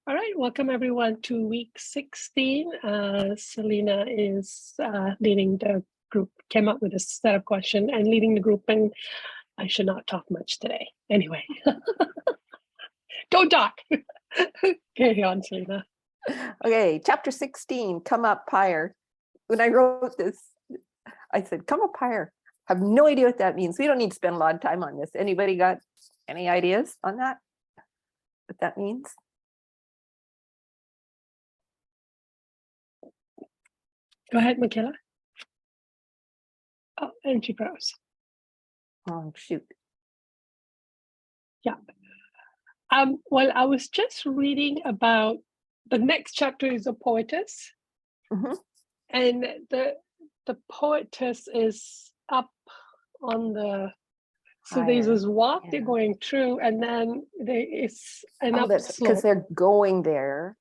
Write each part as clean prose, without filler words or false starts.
All right, welcome everyone to week 16. Selina is leading the group, came up with a set of questions and leading the group, and I should not talk much today. Anyway, don't talk. Carry on, Selina. Okay, chapter 16, come up higher. When I wrote this, I said, come up higher. I have no idea what that means. We don't need to spend a lot of time on this. Anybody got any ideas on that? What that means? Go ahead, Michaela. Oh, and she froze. Oh, shoot. Yeah. Well, I was just reading about the next chapter is a poetess. Mm-hmm. And the poetess is up on the, so there's this walk they're going through, and then there is an upslope. Because they're going there.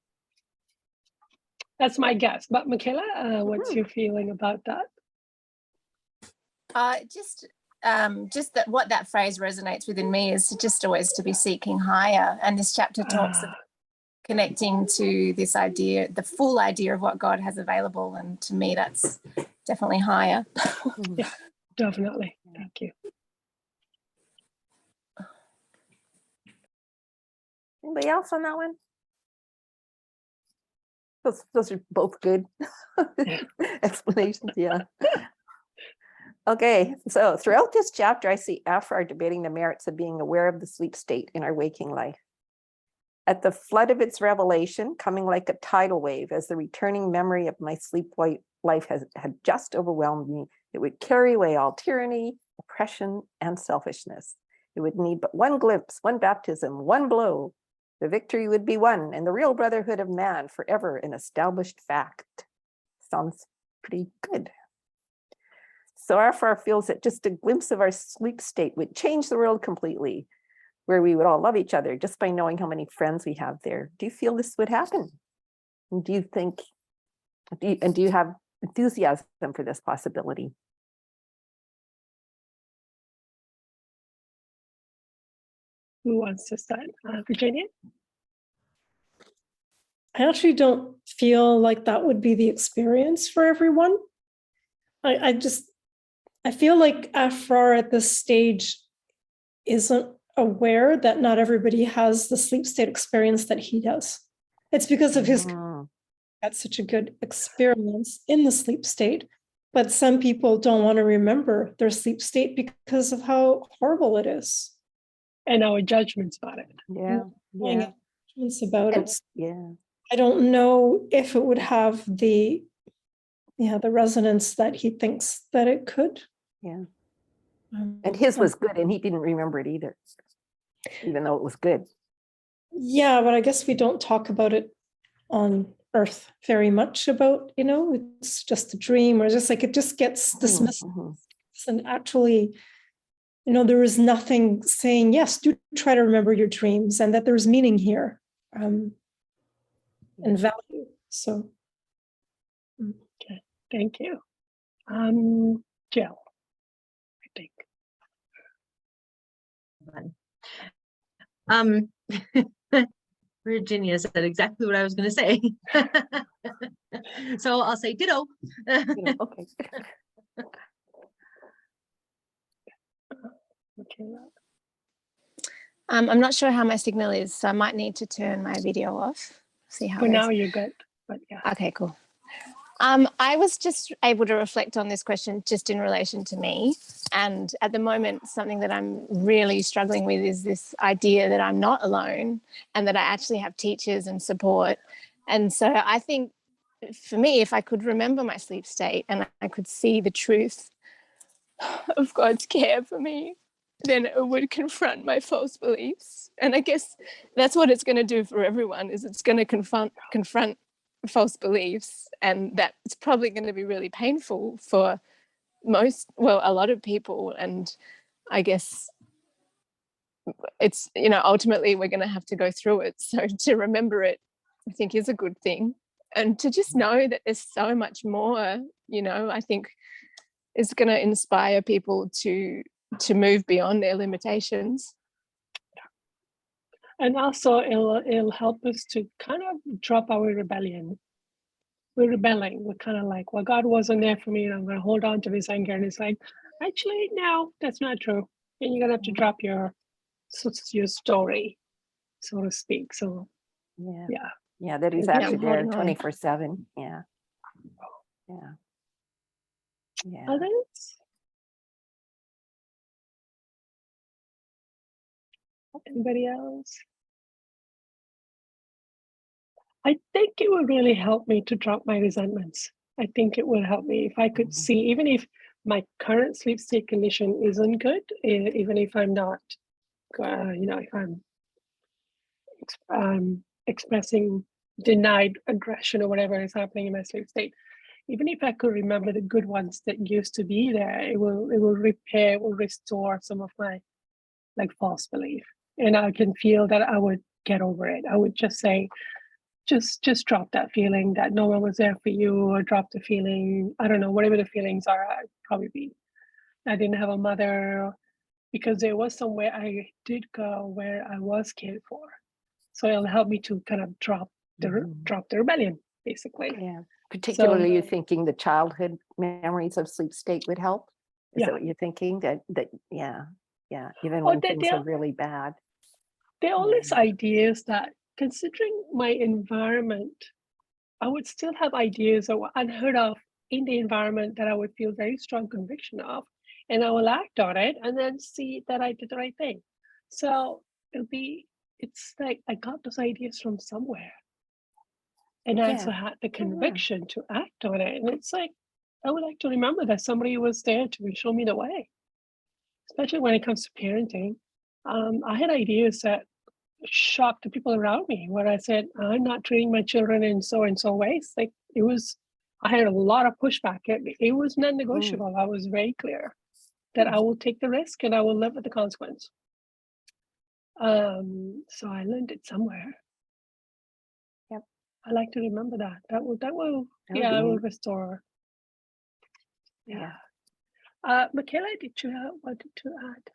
That's my guess. But Michaela, what's your feeling about that? Just that what that phrase resonates within me is just always to be seeking higher. And this chapter talks about connecting to this idea, the full idea of what God has available. And to me, that's definitely higher. Yeah, definitely. Thank you. Anybody else on that one? Those are both good explanations, yeah. Okay, so throughout this chapter, I see Afrar debating the merits of being aware of the sleep state in our waking life. At the flood of its revelation, coming like a tidal wave, as the returning memory of my sleep life had just overwhelmed me, it would carry away all tyranny, oppression, and selfishness. It would need but one glimpse, one baptism, one blow. The victory would be won, and the real brotherhood of man forever an established fact. Sounds pretty good. So Afrar feels that just a glimpse of our sleep state would change the world completely, where we would all love each other just by knowing how many friends we have there. Do you feel this would happen? And do you think, do you have enthusiasm for this possibility? Who wants to start? Virginia? I actually don't feel like that would be the experience for everyone. I feel like Afrar at this stage isn't aware that not everybody has the sleep state experience that he does. It's because of his had such a good experience in the sleep state, but some people don't want to remember their sleep state because of how horrible it is. And our judgments about it. Yeah. Judgments about it. Yeah. I don't know if it would have the resonance that he thinks that it could. Yeah. And his was good, and he didn't remember it either, even though it was good. Yeah, but I guess we don't talk about it on Earth very much about, it's just a dream, or just like it just gets dismissed. And actually, there is nothing saying, yes, do try to remember your dreams and that there's meaning here and value. So. Okay, thank you. Jill, I think. Virginia said exactly what I was going to say. So I'll say ditto. Okay. I'm not sure how my signal is, so I might need to turn my video off. See how. For now, you're good. But yeah. Okay, cool. I was just able to reflect on this question just in relation to me. And at the moment, something that I'm really struggling with is this idea that I'm not alone and that I actually have teachers and support. And so I think for me, if I could remember my sleep state and I could see the truth of God's care for me, then it would confront my false beliefs. And I guess that's what it's going to do for everyone, is it's going to confront false beliefs, and that's probably going to be really painful for a lot of people. And I guess it's, ultimately we're going to have to go through it. So to remember it, I think, is a good thing. And to just know that there's so much more, I think is going to inspire people to move beyond their limitations. And also it'll help us to kind of drop our rebellion. We're rebelling. We're kind of like, well, God wasn't there for me, and I'm going to hold on to this anger. And it's like, actually, no, that's not true. And you're going to have to drop your story, so to speak. So Yeah. yeah. Yeah, that he's Yeah, actually I'm there holding on. 24/7. Yeah. Yeah. Yeah. Others? Anybody else? I think it would really help me to drop my resentments. I think it would help me if I could see, even if my current sleep state condition isn't good, even if I'm not, if I'm expressing denied aggression or whatever is happening in my sleep state, even if I could remember the good ones that used to be there, it will repair, it will restore some of my like false belief, and I can feel that I would get over it. I would just say, just drop that feeling that no one was there for you, or drop the feeling, I don't know, whatever the feelings are. I'd probably be, I didn't have a mother, because there was somewhere I did go where I was cared for. So it'll help me to kind of drop the rebellion, basically. Yeah. So Particularly, you're thinking the childhood memories of sleep state would help. Is yeah, that what you're thinking? That yeah, even or when things are really bad. there are all Yeah. these ideas that, considering my environment, I would still have ideas that were unheard of in the environment that I would feel very strong conviction of, and I will act on it and then see that I did the right thing. So it's like I got those ideas from somewhere, and I also Yeah. had the conviction to act on it. And it's like, I would like to remember that somebody was there to show me the way, especially when it comes to parenting. I had ideas that shocked the people around me, where I said, I'm not treating my children in so and so ways. Like, I had a lot of pushback. It was non-negotiable. I was very clear that I will take the risk and I will live with the consequence. So I learned it somewhere. Yep. I like to remember that. That will That would be I will neat. restore. Yeah. Michaela, did you have wanted to add?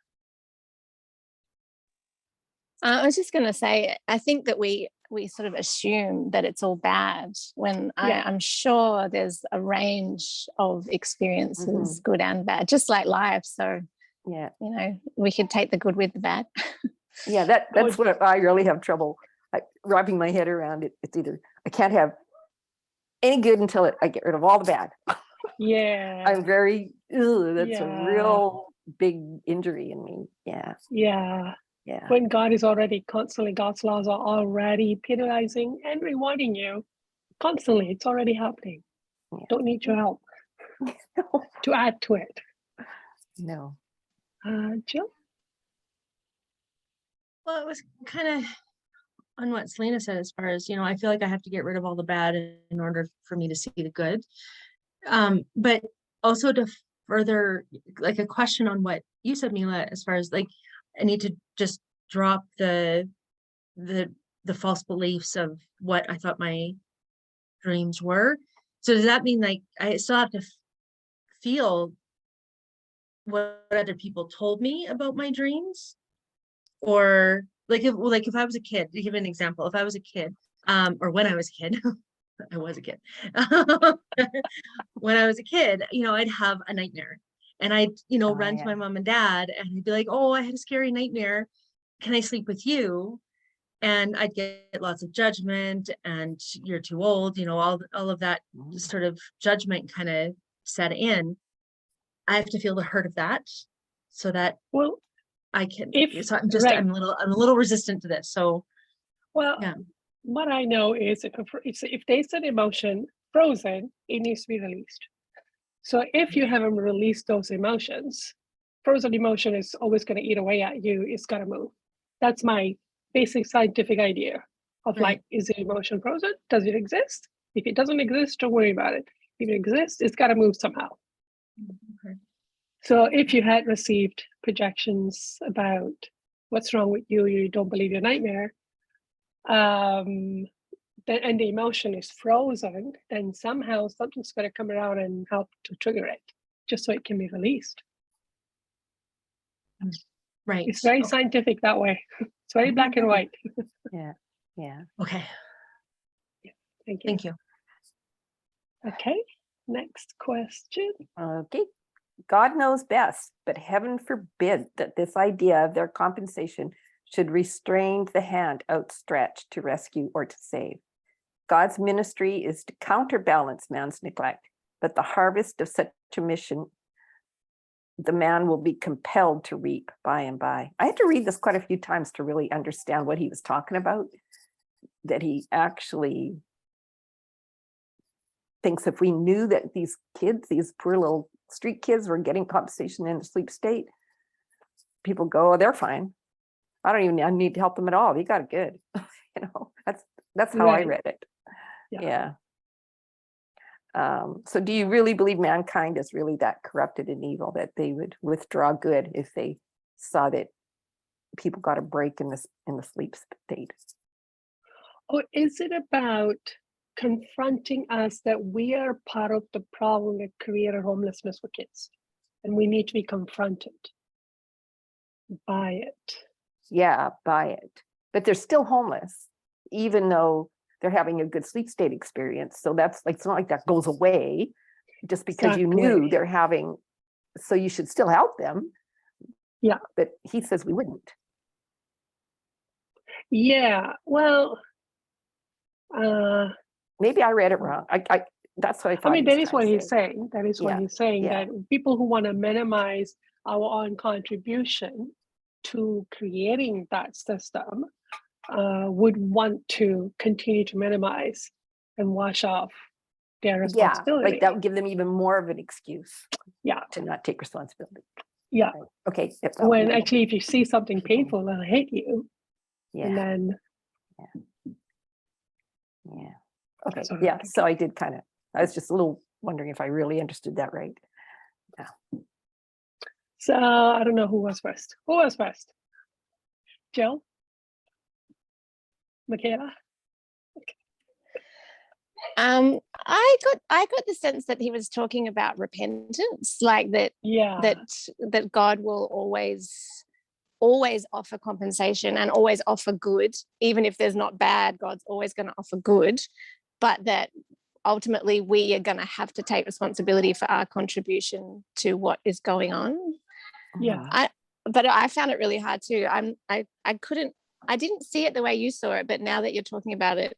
I was just going to say, I think that we sort of assume that it's all bad when Yeah. I'm sure there's a range of experiences, good and bad, just like life. So, Yeah. We could take the good with the bad. Yeah, that's what I really have trouble wrapping my head around it. It's either I can't have any good until I get rid of all the bad. Yeah. I'm very, that's a Yeah. real big injury in me. Yeah. Yeah. Yeah. When God is already constantly, God's laws are already penalizing and rewarding you constantly. It's already happening. Yeah. Don't need your help to add to it. No. Jill? Well, it was kind of on what Selena said, as far as, I feel like I have to get rid of all the bad in order for me to see the good. But also to further, like, a question on what you said, Mila, as far as like, I need to just drop the false beliefs of what I thought my dreams were. So does that mean like I still have to feel what other people told me about my dreams? Or like if I was a kid, to give an example, if I was a kid, or when I was a kid, I was a kid. When I was a kid, I'd have a nightmare, and I'd, run to my mom and dad, and I'd be like, "Oh, I had a scary nightmare. Can I sleep with you?" And I'd get lots of judgment, and you're too old, all of that sort of judgment kind of set in. I have to feel the hurt of that, so that I can. So I'm a little resistant to this. So, yeah. What I know is if there's an emotion frozen, it needs to be released. So if you haven't released those emotions, frozen emotion is always going to eat away at you. It's got to move. That's my basic scientific idea of like, is the emotion frozen? Does it exist? If it doesn't exist, don't worry about it. If it exists, it's got to move somehow. Okay. So if you had received projections about what's wrong with you, you don't believe your nightmare, and the emotion is frozen, then somehow something's going to come around and help to trigger it, just so it can be released. Right. It's very Okay. scientific that way. It's very black and white. Yeah. Yeah. Okay. Thank you. Thank you. Okay, next question. Okay. God knows best, but heaven forbid that this idea of their compensation should restrain the hand outstretched to rescue or to save. God's ministry is to counterbalance man's neglect, but the harvest of such a mission, the man will be compelled to reap by and by. I had to read this quite a few times to really understand what he was talking about, that he actually thinks if we knew that these kids, these poor little street kids were getting compensation in a sleep state, people go, oh, they're fine. I don't even need to help them at all. They got it good. You know, that's how I Right. read it. Yeah. So do you really believe mankind is really that corrupted and evil that they would withdraw good if they saw that people got a break in the sleep state? Or is it about confronting us that we are part of the problem that created homelessness for kids, and we need to be confronted by it? Yeah, by it. But they're still homeless, even though they're having a good sleep state experience. So that's like, it's not like that goes away just because you knew Exactly. they're having, so you should still help them. Yeah. But he says we wouldn't. Yeah, well, Maybe I read it wrong. I that's what I I thought. mean, he was that is trying what to he's say. saying. That is what Yeah, he's saying, yeah. that people who want to minimize our own contribution to creating that system would want to continue to minimize and wash off their Yeah, responsibility. like that would give them even more of an excuse Yeah, to not take responsibility. yeah. Right. Okay. When actually, if you see something painful that'll hit you, and Yeah, then yeah. Okay, that's what I'm yeah. thinking. So I did kind of, I was just a little wondering if I really understood that right. So I don't know who was first. Who was first? Jill? Michaela? I got the sense that he was talking about repentance, like that Yeah. that God will always offer compensation and always offer good, even if there's not bad. God's always going to offer good, but that ultimately we are going to have to take responsibility for our contribution to what is going on. Yeah. But I found it really hard too. I didn't see it the way you saw it, but now that you're talking about it,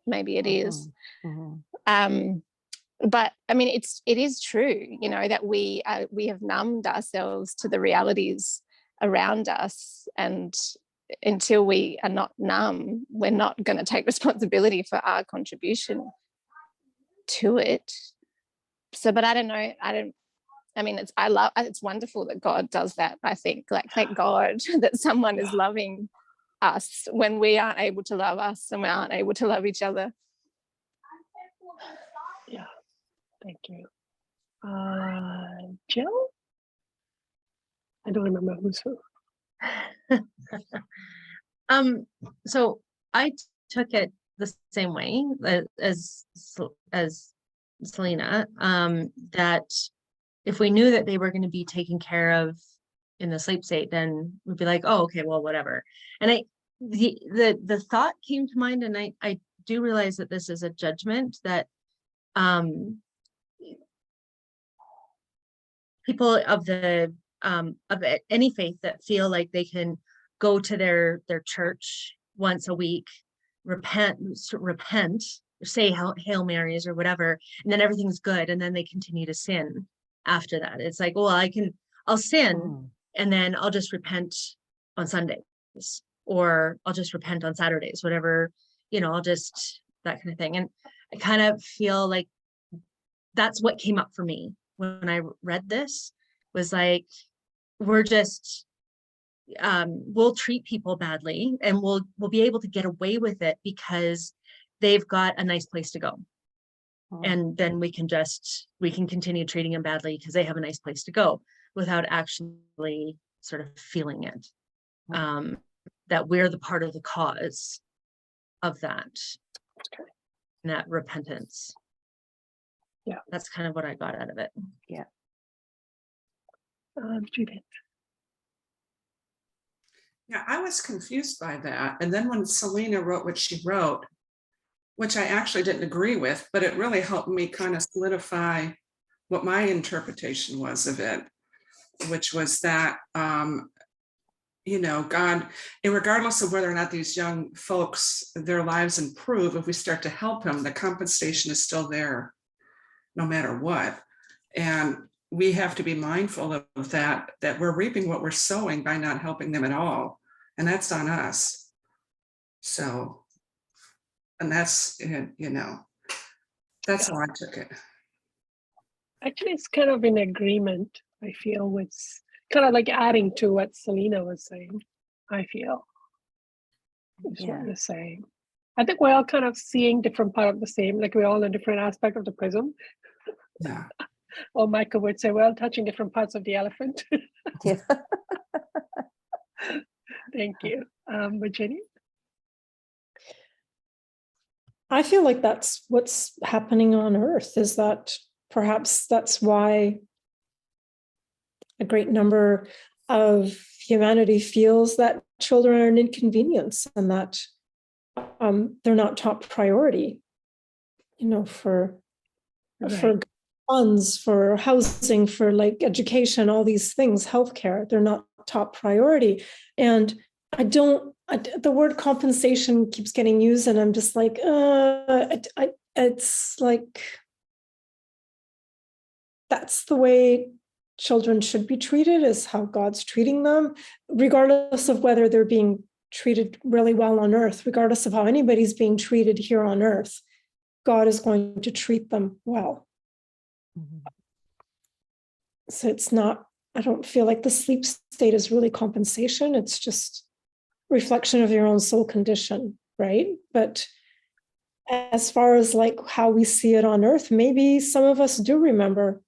maybe it is. But I mean, it is true, you know, that we have numbed ourselves to the realities around us, and until we are not numb, we're not going to take responsibility for our contribution to it. So, but I don't know. I mean, it's wonderful that God does that. I think, like, thank God that someone is loving us when we aren't able to love us and we aren't able to love each other. Yeah. Thank you. Jill? I don't remember who's who. So I took it the same way as Selena, that if we knew that they were going to be taken care of in the sleep state, then we'd be like, oh, okay, well, whatever. And the thought came to mind, and I do realize that this is a judgment that people of any faith that feel like they can go to their church once a week, repent, say Hail Marys or whatever, and then everything's good, and then they continue to sin after that. It's like, well, I'll sin, and then I'll just repent on Sundays, or I'll just repent on Saturdays, whatever, you know, I'll just, that kind of thing. And I kind of feel like that's what came up for me when I read this, was like, we're just, we'll treat people badly, and we'll be able to get away with it because they've got a nice place to go. And then we can continue treating them badly because they have a nice place to go, without actually sort of feeling it, that we're the part of the cause of that, and that repentance. Yeah. That's kind of what I got out of it. Yeah. Judith. Yeah, I was confused by that. And then when Selina wrote what she wrote, which I actually didn't agree with, but it really helped me kind of solidify what my interpretation was of it, which was that, God, and regardless of whether or not these young folks, their lives improve, if we start to help them, the compensation is still there, no matter what. And we have to be mindful of that we're reaping what we're sowing by not helping them at all. And that's on us. So, and that's, that's how I took it. Actually, it's kind of in agreement, I feel, with kind of like adding to what Selina was saying, I feel, is what you're saying. I think we're all kind of seeing different part of the same, like we're all in a different aspect of the prism. Yeah. Or Michael would say, we're all touching different parts of the elephant. Yeah. Thank you. Virginia? I feel like that's what's happening on Earth, is that perhaps that's why a great number of humanity feels that children are an inconvenience and that they're not top priority, for funds, for housing, for like education, all these things, healthcare, they're not top priority. And the word compensation keeps getting used, and I'm just like, it's like, that's the way children should be treated, is how God's treating them, regardless of whether they're being treated really well on earth, regardless of how anybody's being treated here on earth, God is going to treat them well. Mm-hmm. So it's not, I don't feel like the sleep state is really compensation. It's just reflection of your own soul condition, right? But as far as like how we see it on earth, maybe some of us do remember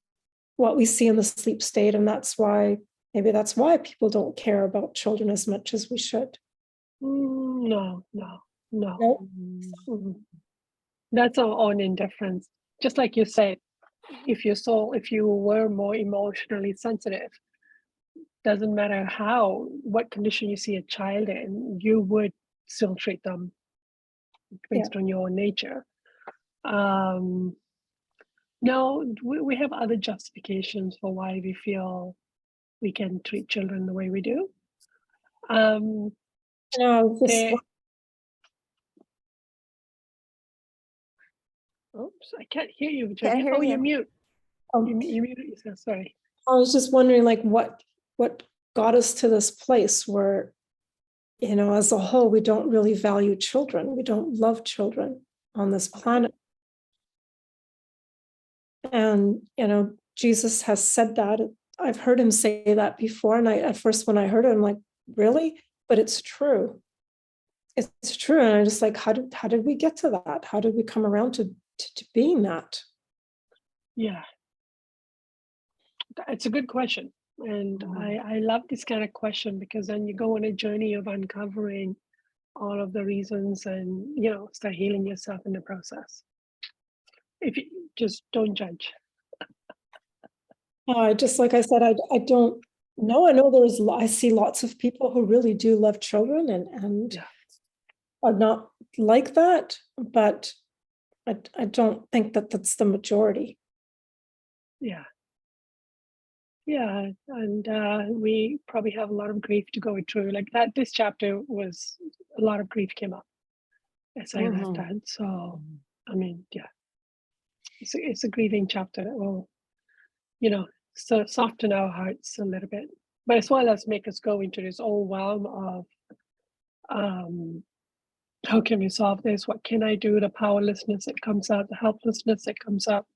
what we see in the sleep state, and that's why people don't care about children as much as we should. No. Mm-hmm. That's our own indifference. Just like you said, if you were more emotionally sensitive, doesn't matter what condition you see a child in, you would still treat them based on your own nature. No, we have other justifications for why we feel we can treat children the way we do. Oops, I can't hear you, Virginia. Can't hear you. You're mute. You muted yourself, sorry. I was just wondering, like, what got us to this place where, as a whole, we don't really value children. We don't love children on this planet. And, Jesus has said that. I've heard him say that before. And at first, when I heard it, I'm like, really? But it's true. It's true. And I just like, how did we get to that? How did we come around to being that? Yeah. It's a good question. And I love this kind of question, because then you go on a journey of uncovering all of the reasons and, start healing yourself in the process. If you just don't judge. Just like I said, I don't know. I know I see lots of people who really do love children and are not like that, but I don't think that that's the majority. Yeah. Yeah, and we probably have a lot of grief to go through. Like that, this chapter was a lot of grief came up as I read that. So, I mean, yeah, it's a grieving chapter that will, so soften our hearts a little bit, but as well as make us go into this overwhelm of, how can we solve this? What can I do? The powerlessness that comes up, the helplessness that comes up.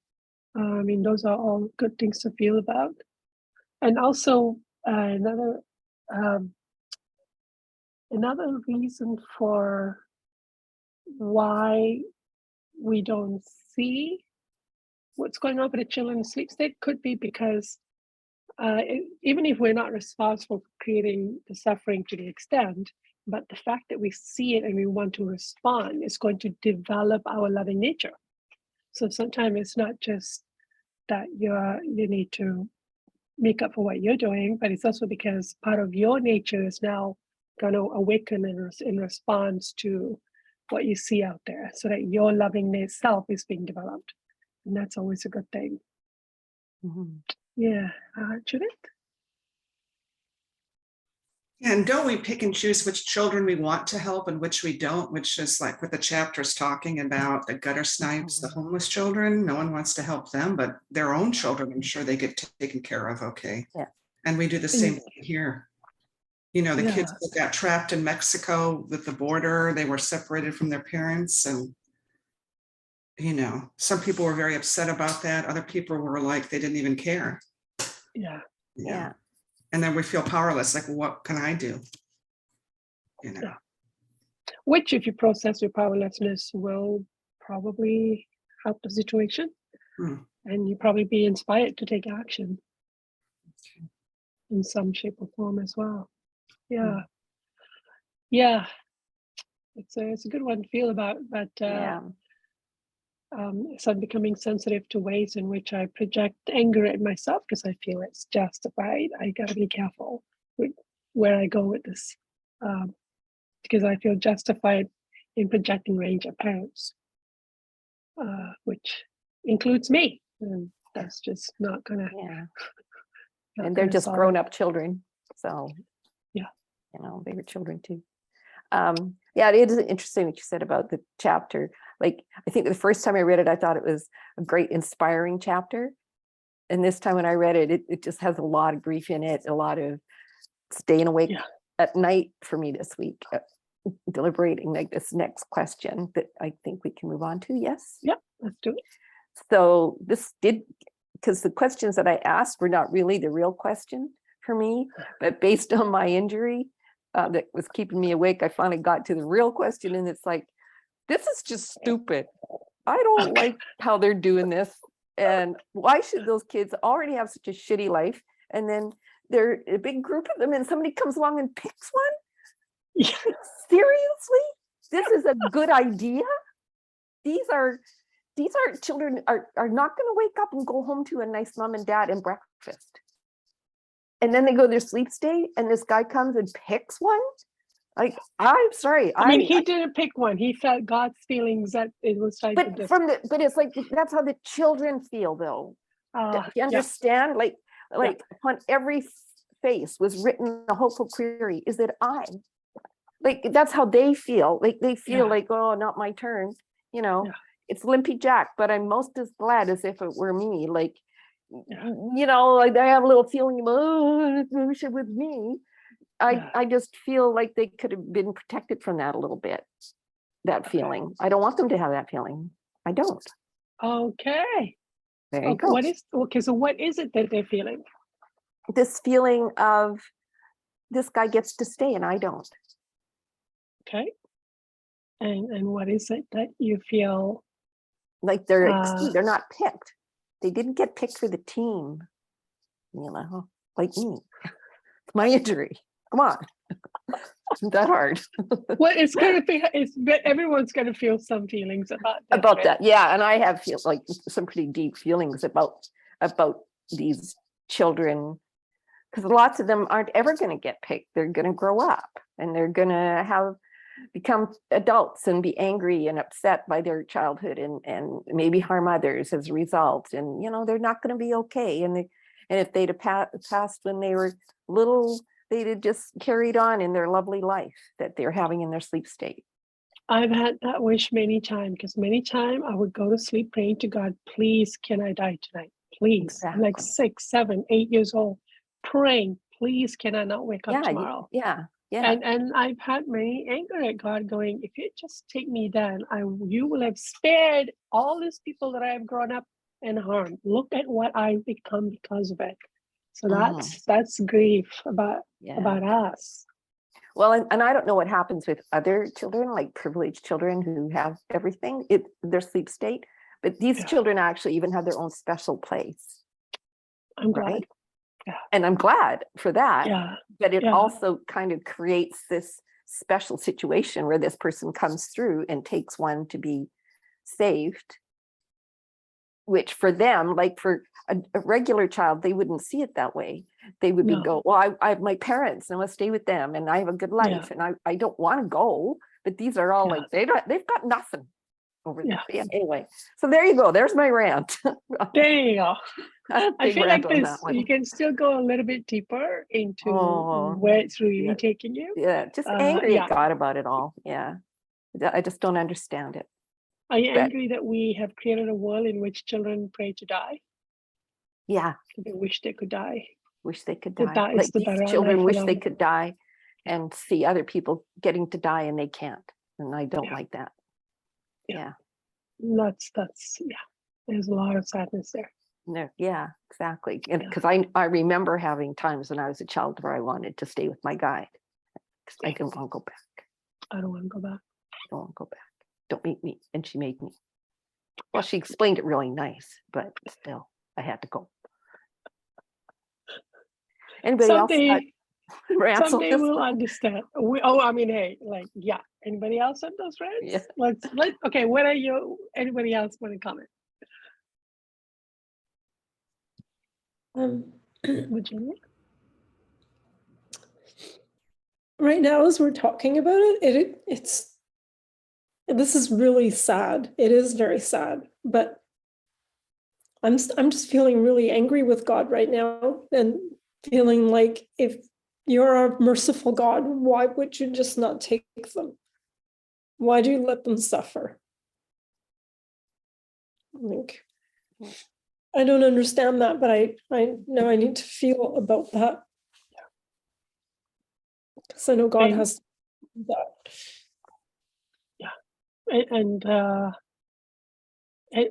I mean, those are all good things to feel about. And also another reason for why we don't see what's going on with the children's sleep state could be because even if we're not responsible for creating the suffering to the extent, but the fact that we see it and we want to respond is going to develop our loving nature. So sometimes it's not just that you need to make up for what you're doing, but it's also because part of your nature is now going to awaken in response to what you see out there, so that your lovingness self is being developed. And that's always a good thing. Yeah. Judith? And don't we pick and choose which children we want to help and which we don't, which is like what the chapter is talking about, the gutter snipes, the homeless children. No one wants to help them, but their own children, I'm sure they get taken care of. Okay. Yeah. And we do the same thing here. You know, the kids that got trapped in Mexico with the border, they were separated from their parents. And, you know, some people were very upset about that. Other people were like, they didn't even care. Yeah. And then we feel powerless. Like, what can I do? You know. Which, if you process your powerlessness, will probably help the situation. And you probably be inspired to take action in some shape or form as well. Yeah. It's a good one to feel about, but so I'm becoming sensitive to ways in which I project anger at myself because I feel it's justified. I got to be careful with where I go with this, because I feel justified in projecting rage at parents, which includes me, and that's just not gonna. And they're just grown-up children, so you know, they were children too. It is interesting what you said about the chapter. Like, I think the first time I read it, I thought it was a great inspiring chapter. And this time when I read it, it just has a lot of grief in it, a lot of staying awake at night for me this week, deliberating like this next question that I think we can move on to. Yes? Yep, let's do it. So this did, because the questions that I asked were not really the real question for me, but based on my injury, that was keeping me awake, I finally got to the real question, and it's like, this is just stupid. I don't like how they're doing this, and why should those kids already have such a shitty life, and then they're a big group of them, and somebody comes along and picks one? Seriously, this is a good idea? These children are not going to wake up and go home to a nice mom and dad and breakfast. And then they go to their sleep state, and this guy comes and picks one. Like, I'm sorry. I mean, he didn't pick one. He felt God's feelings that it was time to do. But it's like, that's how the children feel, though. Do you understand? Like upon every face was written a hopeful query: is it I? Like, that's how they feel. Like, they feel like, oh, not my turn. You know, it's Limpy Jack, but I'm most as glad as if it were me. Like, you know, like I have a little feeling, oh, I wish it was me. I just feel like they could have been protected from that a little bit, that feeling. I don't want them to have that feeling. I don't. Okay. There you go. So what is it that they're feeling? This feeling of, this guy gets to stay and I don't. Okay. And what is it that you feel? Like they're not picked. They didn't get picked for the team. You know, like me. It's my injury. Come on. Isn't that hard? Well, it's gonna be. Everyone's gonna feel some feelings about that. Yeah, and I have like some pretty deep feelings about these children, because lots of them aren't ever going to get picked. They're going to grow up, and they're going to become adults and be angry and upset by their childhood, and maybe harm others as a result. And you know, they're not going to be okay. And if they'd have passed when they were little, they'd have just carried on in their lovely life that they're having in their sleep state. I've had that wish many times, because many times I would go to sleep praying to God, please, can I die tonight? Please. Exactly. I'm like 6, 7, 8 years old, praying, please, can I not wake up tomorrow? Yeah. And I've had many anger at God, going, if you just take me then, you will have spared all these people that I have grown up and harmed. Look at what I've become because of it. So that's grief about us. Well, and I don't know what happens with other children, like privileged children who have everything, their sleep state, but these children actually even have their own special place. I'm glad. Yeah. And I'm glad for that. Yeah. But it also kind of creates this special situation where this person comes through and takes one to be saved, which for them, like for a regular child, they wouldn't see it that way. they would No. go, well, I have my parents and I want to stay with them and I have a good life and I don't want to go, but these are all like, they've got nothing over there. Yeah, anyway, so there you go. There's my rant. There you go. I Big feel rant like on this, that one. you can still go a little bit deeper into Oh, where it's really yeah. taking you. Yeah, just angry yeah. at God about it all. Yeah, I just don't understand it. Are you But- angry that we have created a world in which children pray to die? Yeah, They wish they could die. wish they could That die. is Like the these better children life wish for they them. could die and see other people getting to die and they can't. And I don't Yeah. like that. Yeah. Yeah. That's yeah. There's a lot of sadness there. No, yeah, exactly. And Yeah. because I remember having times when I was a child where I wanted to stay with my guide. 'Cause I didn't want to go back. I don't want to go back. I don't want to go back. Don't make me. And she made me. Well, she explained it really nice, but still, I had to go. Anybody else? Someday we'll understand. I mean, hey, like, yeah. Anybody else have those rants? Yeah. Let's. Okay, what are you? Anybody else want to comment? Virginia. Right now, as we're talking about it's this is really sad. It is very sad, but I'm just feeling really angry with God right now and feeling like, if you're a merciful God, why would you just not take them? Why do you let them suffer? Like, I don't understand that, but I know I need to feel about that. Because I know God has that. Yeah, and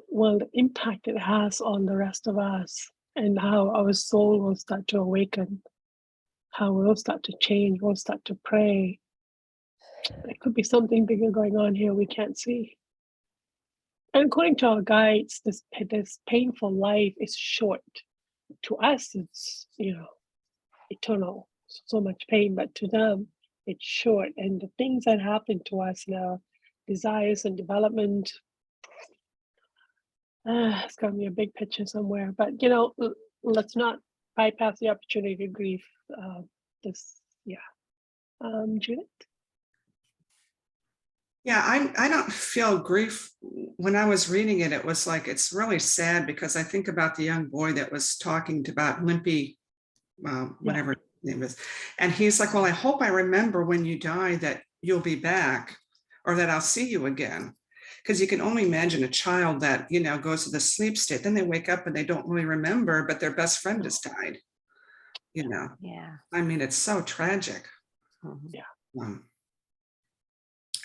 well, the impact it has on the rest of us and how our soul will start to awaken, how we'll start to change, we'll start to pray. There could be something bigger going on here we can't see. And according to our guides, this painful life is short. To us, it's, eternal, so much pain, but to them, it's short. And the things that happen to us now, desires and development, it's got to be a big picture somewhere. But, let's not bypass the opportunity to grieve Judith? Yeah, I don't feel grief. When I was reading it, it was like, it's really sad because I think about the young boy that was talking about Limpy, whatever his name is. And he's like, well, I hope I remember when you die that you'll be back or that I'll see you again. Because you can only imagine a child that, goes to the sleep state, then they wake up and they don't really remember, but their best friend has died. Yeah. I mean, it's so tragic. Mm-hmm.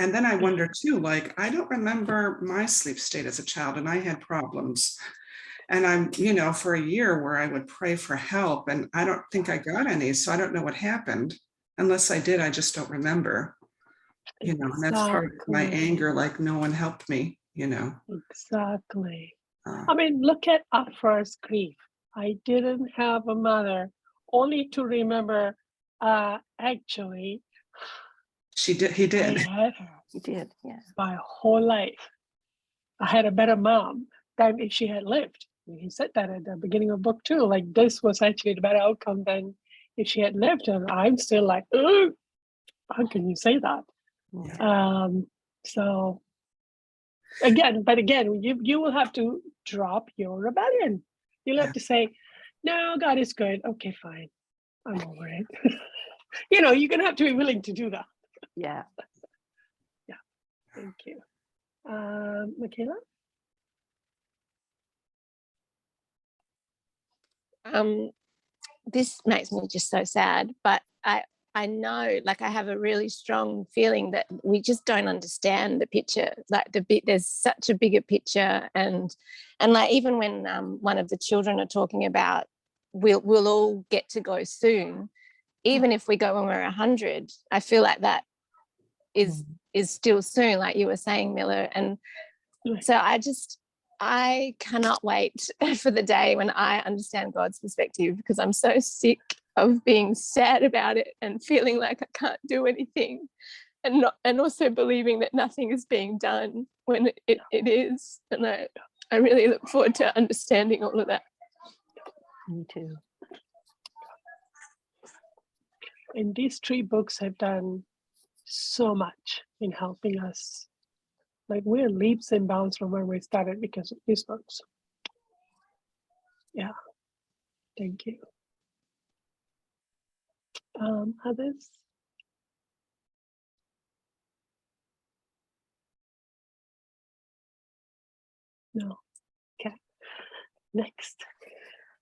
And then I wonder too, like, I don't remember my sleep state as a child and I had problems. And I'm, for a year where I would pray for help and I don't think I got any. So I don't know what happened. Unless I did, I just don't remember. And that's part of my anger, like no one helped me, Exactly. I mean, look at our first grief. I didn't have a mother, only to remember, actually, he did. I had her. He did, yeah. My whole life. I had a better mom than if she had lived. He said that at the beginning of book 2, like this was actually the better outcome than if she had lived. And I'm still like, ugh, how can you say that? Yeah. So again, you will have to drop your rebellion. You'll have to say, no, God is good. Okay, fine. I'm over it. You're gonna have to be willing to do that. Yeah. Yeah. Thank you. Michaela? This makes me just so sad, but I know, like, I have a really strong feeling that we just don't understand the picture. Like there's such a bigger picture, and like even when one of the children are talking about we'll all get to go soon, even if we go when we're 100, I feel like that is still soon, like you were saying, Miller. And so I cannot wait for the day when I understand God's perspective, because I'm so sick of being sad about it and feeling like I can't do anything, and also believing that nothing is being done when it is. And I really look forward to understanding all of that. Me too. And these 3 books have done so much in helping us. Like, we're leaps and bounds from where we started because of these books. Yeah, thank you. Others? No. Okay. Next.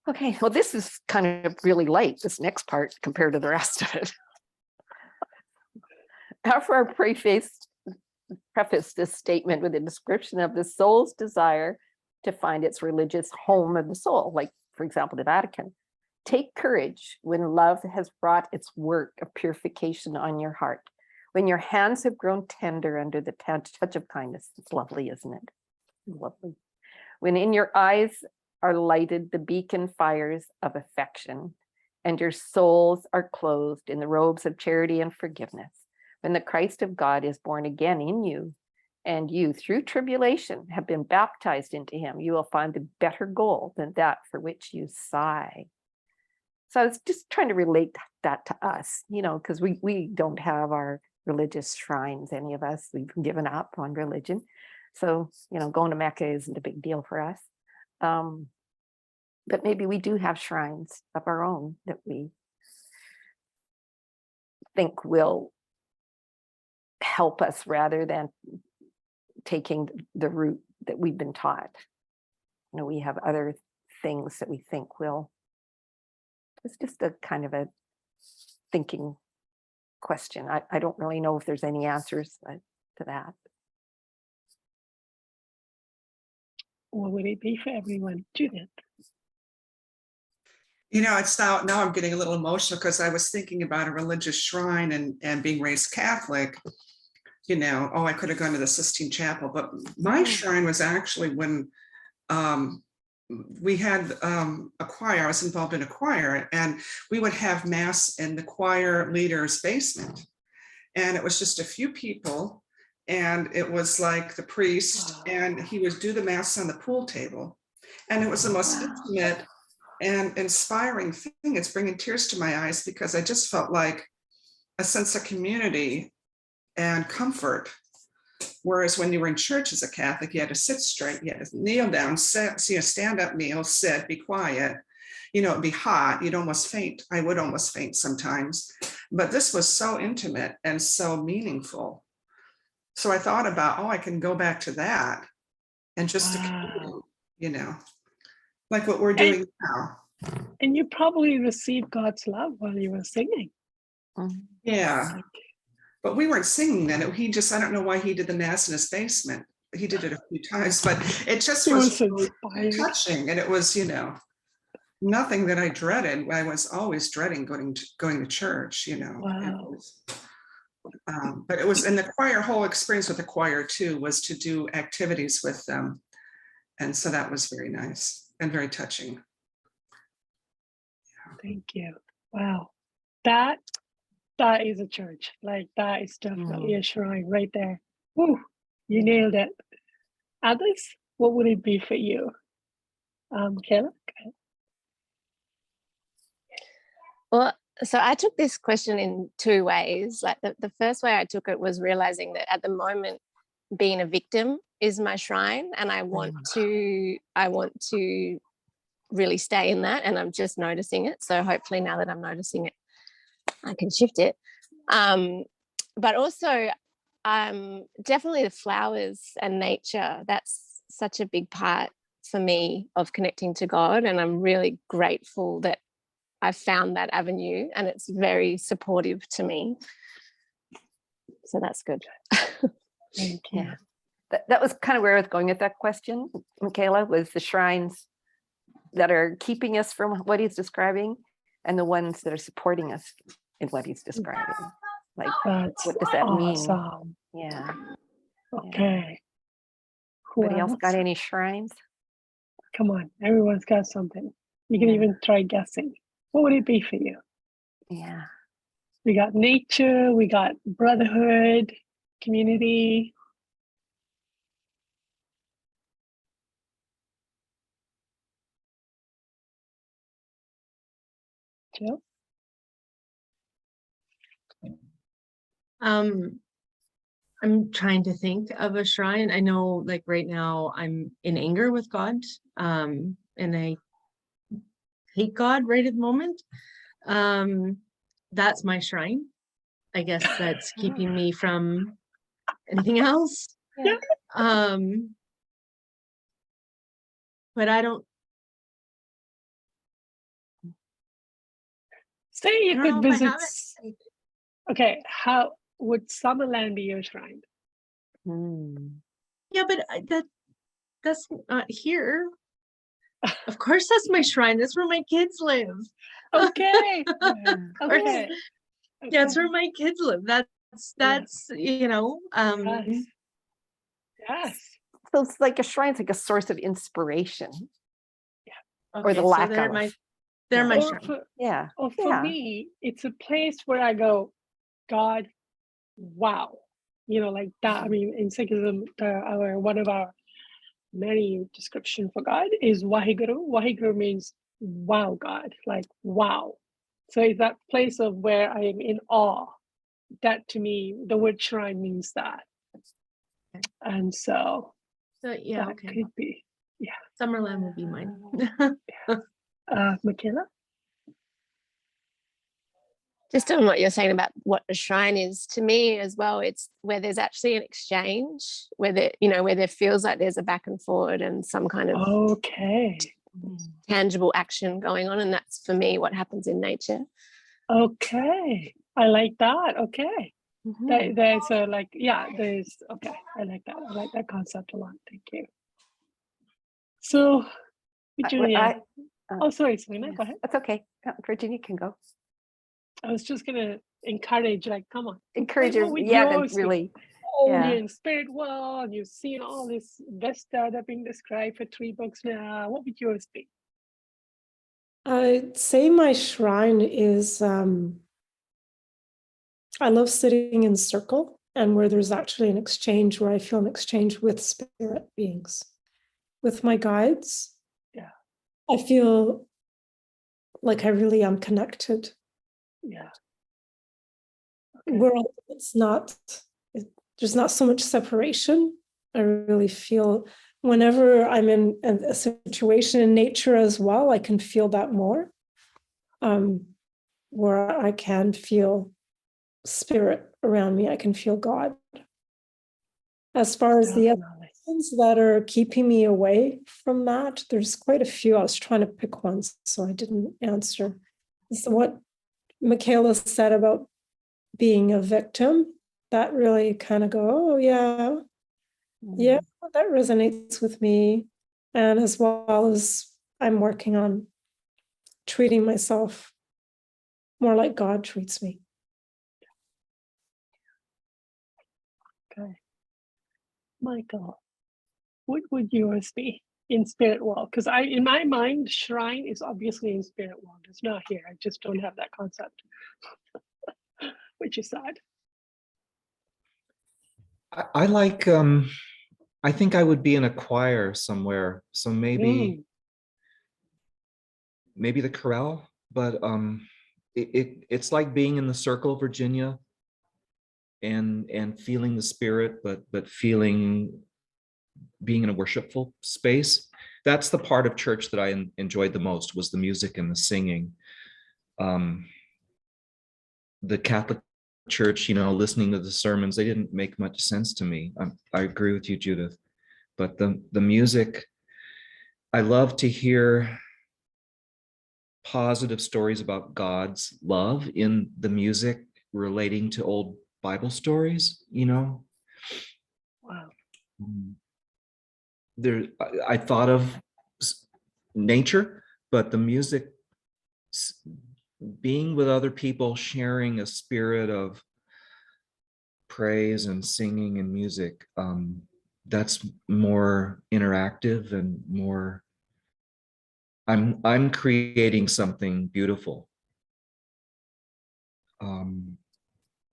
Okay, well, this is kind of really light, this next part compared to the rest of it. After our preface this statement with a description of the soul's desire to find its religious home of the soul, like, for example, the Vatican. Take courage when love has brought its work of purification on your heart. When your hands have grown tender under the touch of kindness. It's lovely, isn't it? Lovely. When in your eyes are lighted the beacon fires of affection, and your souls are clothed in the robes of charity and forgiveness. When the Christ of God is born again in you, and you through tribulation have been baptized into him, you will find a better goal than that for which you sigh. So I was just trying to relate that to us, you know, because we don't have our religious shrines, any of us. We've given up on religion. So, you know, going to Mecca isn't a big deal for us. But maybe we do have shrines of our own that we think will help us rather than taking the route that we've been taught. You know, we have other things that we think will. It's just a kind of a thinking question. I don't really know if there's any answers to that. What would it be for everyone? Judith? You know, it's now I'm getting a little emotional because I was thinking about a religious shrine and being raised Catholic. You know, oh, I could have gone to the Sistine Chapel, but my shrine was actually when we had a choir. I was involved in a choir, and we would have mass in the choir leader's basement. And it was just a few people, and it was like the priest, and he would do the mass on the pool table. And it was the most intimate and inspiring thing. It's bringing tears to my eyes because I just felt like a sense of community and comfort. Whereas when you were in church as a Catholic, you had to sit straight, you had to kneel down, sit, stand up, kneel, sit, be quiet. You know, it'd be hot, you'd almost faint. I would almost faint sometimes. But this was so intimate and so meaningful. So I thought about, oh, I can go back to that and just, you know, like what we're doing now. And you probably received God's love while you were singing. Yeah. But we weren't singing then. I don't know why he did the mass in his basement. He did it a few times, but it just was touching. And it was, you know, nothing that I dreaded. I was always dreading going to church, you know. Wow. But it was in the choir, whole experience with the choir too, was to do activities with them. And so that was very nice and very touching. Thank you. Wow. That is a church. Like, that is definitely a shrine right there. Woo, you nailed it. Others, what would it be for you? Kayla? Well, so I took this question in 2 ways. Like the first way I took it was realizing that at the moment, being a victim is my shrine, and I want to really stay in that, and I'm just noticing it. So hopefully now that I'm noticing it, I can shift it. But also definitely the flowers and nature, that's such a big part for me of connecting to God, and I'm really grateful that I found that avenue, and it's very supportive to me. So that's good. Thank you. Yeah. That was kind of where I was going with that question, Michaela, was the shrines that are keeping us from what he's describing and the ones that are supporting us in what he's describing. Like, That's what does that awesome. mean? Yeah. Okay. Who Anybody else else? got any shrines? Come on, everyone's got something. You can even try guessing. What would it be for you? Yeah. We got nature, we got brotherhood, community. Jill? I'm trying to think of a shrine. I know like right now I'm in anger with God. And I hate God right at the moment. That's my shrine. I guess that's keeping me from anything else. Yeah. But I don't Say I you don't could know if I visit. have it. Okay, how would Summerland be your shrine? Yeah, but that's not here. Of course, that's my shrine. That's where my kids live. Okay. Of course. Okay. Yeah, it's where my kids live. That's Yes. Yes. So it's like a shrine's like a source of inspiration or the okay, so lack they're of. they're my Or shrine. for, Yeah. or for Yeah. me, it's a place where I go, God, wow. Like that. I mean, in Sikhism, one of our many description for God is Waheguru. Waheguru means wow, God, like wow. So it's that place of where I am in awe. That to me, the word shrine means that. And so So yeah, that okay. could be, Summerland would be mine. Michaela? Just on what you're saying about what a shrine is, to me as well, it's where there's actually an exchange, where there feels like there's a back and forward and some kind of Okay. tangible action going on. And that's for me what happens in nature. Okay. I like that. Okay. Mhm. There's a okay. I like that. I like that concept a lot. Thank you. So, Virginia. Oh, sorry, Selena, go ahead. That's okay. Virginia can go. I was just gonna encourage, like, come on. Encourage her. What would Yeah, yours that's be? really. Oh, Yeah. you're in spirit world, and you've seen all this Vesta that being described for 3 books now. What would yours be? I'd say my shrine is I love sitting in circle and where there's actually an exchange, where I feel an exchange with spirit beings, with my guides. Yeah. I feel like I really am connected. Yeah. Okay. Where there's not so much separation. I really feel whenever I'm in a situation in nature as well, I can feel that more. Where I can feel spirit around me, I can feel God. As far as the other things that are keeping me away from that, there's quite a few. I was trying to pick one, so I didn't answer. So what Michaela said about being a victim, that really kind of go, oh yeah, yeah, that resonates with me. And as well as I'm working on treating myself more like God treats me. Okay. Michael, what would yours be in spirit world? Because in my mind, shrine is obviously in spirit world. It's not here. I just don't have that concept, which is sad. I like I think I would be in a choir somewhere. So maybe the chorale, but it's like being in the circle, Virginia, and feeling the spirit, but feeling being in a worshipful space. That's the part of church that I enjoyed the most, was the music and the singing. The Catholic Church, listening to the sermons, they didn't make much sense to me. I agree with you, Judith. But the music, I love to hear positive stories about God's love in the music relating to old Bible stories, Wow. I thought of nature, but the music, being with other people, sharing a spirit of praise and singing and music, that's more interactive and more, I'm creating something beautiful.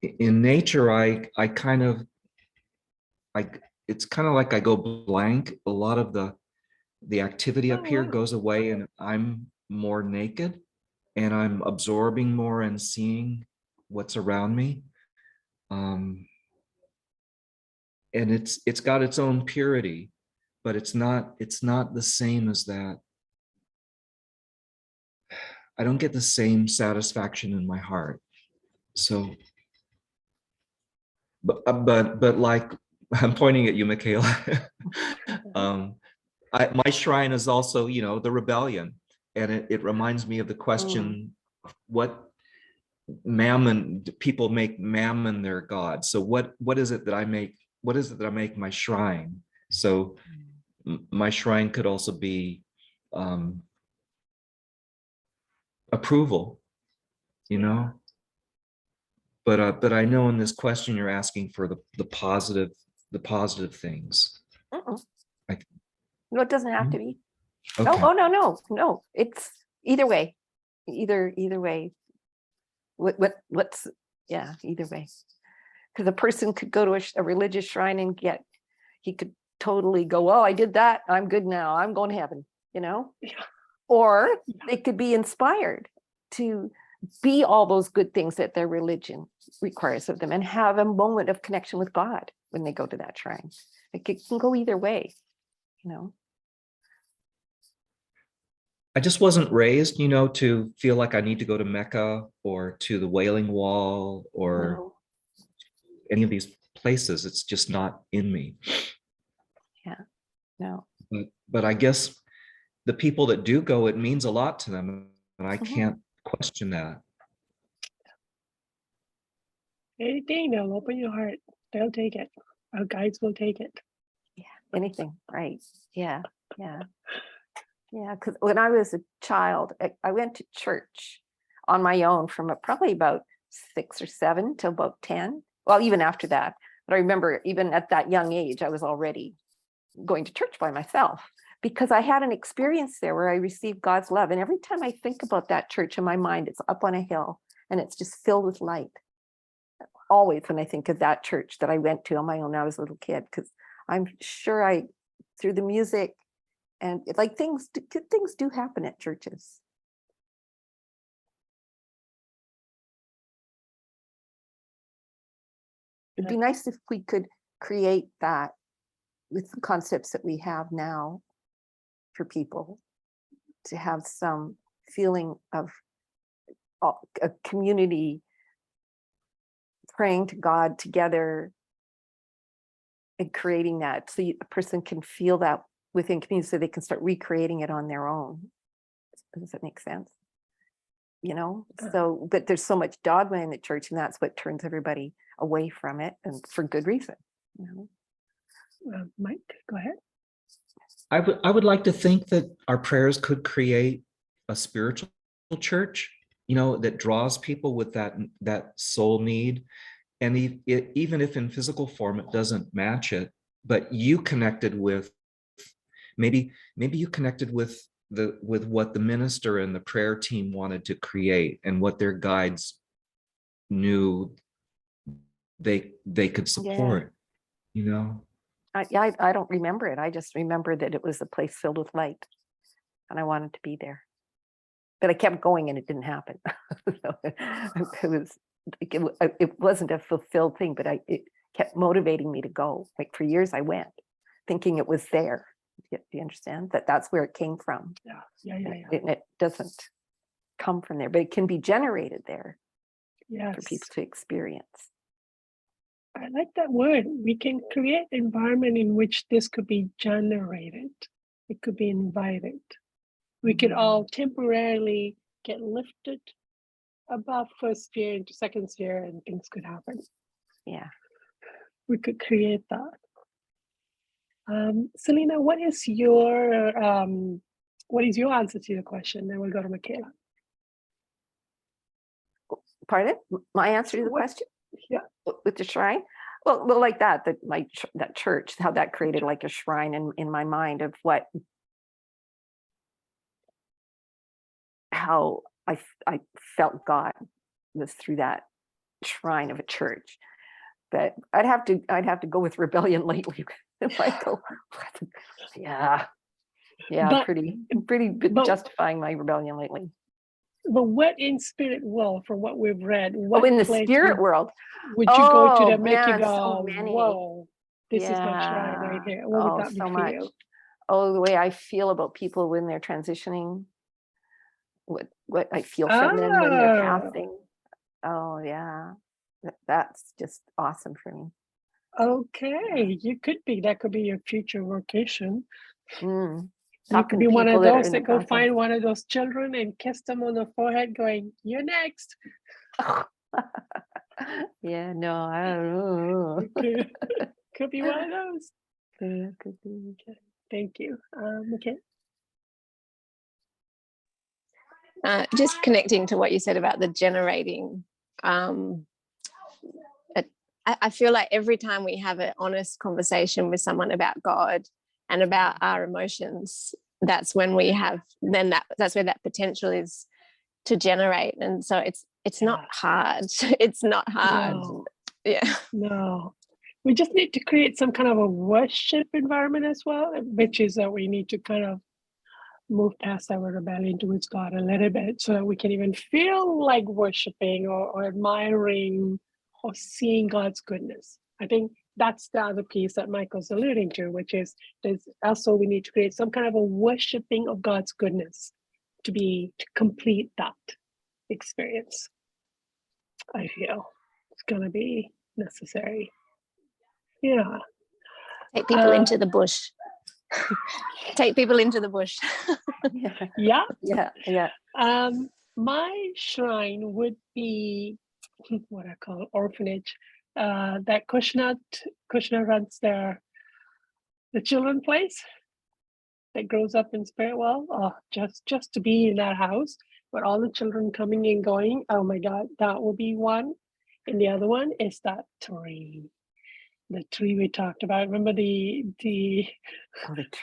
In nature, I kind of, it's kind of like I go blank. A lot of the activity up here goes away, and I'm more naked, and I'm absorbing more and seeing what's around me. And it's got its own purity, but it's not the same as that. I don't get the same satisfaction in my heart. So, but like, I'm pointing at you, Michaela. My shrine is also, the rebellion, and it reminds me of the question, what mammon, people make mammon their god. So what is it that I make? What is it that I make my shrine? So my shrine could also be approval, But I know in this question you're asking for the positive things. No, it doesn't have to be. Okay. No. It's either way. Either way. What's either way. Because a person could go to a religious shrine and he could totally go, oh, I did that, I'm good now, I'm going to heaven, Yeah. Or they could be inspired to be all those good things that their religion requires of them and have a moment of connection with God when they go to that shrine. It can go either way, I just wasn't raised, to feel like I need to go to Mecca or to the Wailing Wall or any of these places. It's just not in me. Yeah, no. But I guess the people that do go, it means a lot to them, and I can't question that. Anything, they'll open your heart. They'll take it. Our guides will take it. Yeah, anything, right? Yeah. Because when I was a child, I went to church on my own from probably about 6 or 7 till about 10. Well, even after that. But I remember even at that young age, I was already going to church by myself because I had an experience there where I received God's love. And every time I think about that church in my mind, it's up on a hill and it's just filled with light. Always when I think of that church that I went to on my own when I was a little kid, because I'm sure through the music, and like things do happen at churches. It'd be nice if we could create that with the concepts that we have now for people to have some feeling of a community praying to God together and creating that so a person can feel that within community so they can start recreating it on their own. Does that make sense? So, but there's so much dogma in the church, and that's what turns everybody away from it, and for good reason. Mike, go ahead. I would like to think that our prayers could create a spiritual church, that draws people with that soul need. And even if in physical form it doesn't match it, but you connected with, maybe you connected with what the minister and the prayer team wanted to create and what their guides knew they could support. I don't remember it. I just remember that it was a place filled with light and I wanted to be there. But I kept going and it didn't happen. It wasn't a fulfilled thing, but it kept motivating me to go. Like for years I went thinking it was there. Do you understand? That's where it came from. Yeah. It doesn't come from there, but it can be generated there for people to experience. I like that word. We can create an environment in which this could be generated. It could be invited. We could all temporarily get lifted above first sphere into second sphere, and things could happen. Yeah. We could create that. Selina, what is your answer to the question? Then we'll go to Michaela. Pardon? My answer to the question? Yeah. With the shrine? Well, like that church, how that created like a shrine in my mind of how I felt God was through that shrine of a church. But I'd have to go with rebellion lately. Michael. Yeah, But pretty justifying my rebellion lately. but what in spirit world, from what we've read, what Oh, in the place spirit world. would you go to Oh, that make you man, so go, many. whoa, this is my shrine Yeah. right here? What would Oh, that be so for much. you? Oh, the way I feel about people when they're transitioning, what I feel from them when they're Ah, passing. Oh, yeah. That's just awesome for me. okay. That could be your future vocation. Mm. You Talking could to be one of people that are those in the that go process. find one of those children and kiss them on the forehead, going, "You're next." Yeah, no, I don't know. Could be one of those. Could be. Okay, thank you. Okay. Just connecting to what you said about the generating. I feel like every time we have an honest conversation with someone about God and about our emotions, that's when we have, then that's where that potential is to generate. And so it's not hard. It's not hard. No, Yeah. no. We just need to create some kind of a worship environment as well, which is that we need to kind of move past our rebellion towards God a little bit so that we can even feel like worshiping or admiring or seeing God's goodness. I think that's the other piece that Michael's alluding to, which is there's also we need to create some kind of a worshiping of God's goodness to complete that experience. I feel it's going to be necessary. Yeah. Take people into the bush. Take people into the bush. Yeah. Yeah. My shrine would be what I call orphanage. That Kushna runs the children place that grows up in Spiritwell. Oh, just to be in that house with all the children coming and going. Oh my God, that will be one. And the other one is that tree. The tree we talked about. Remember the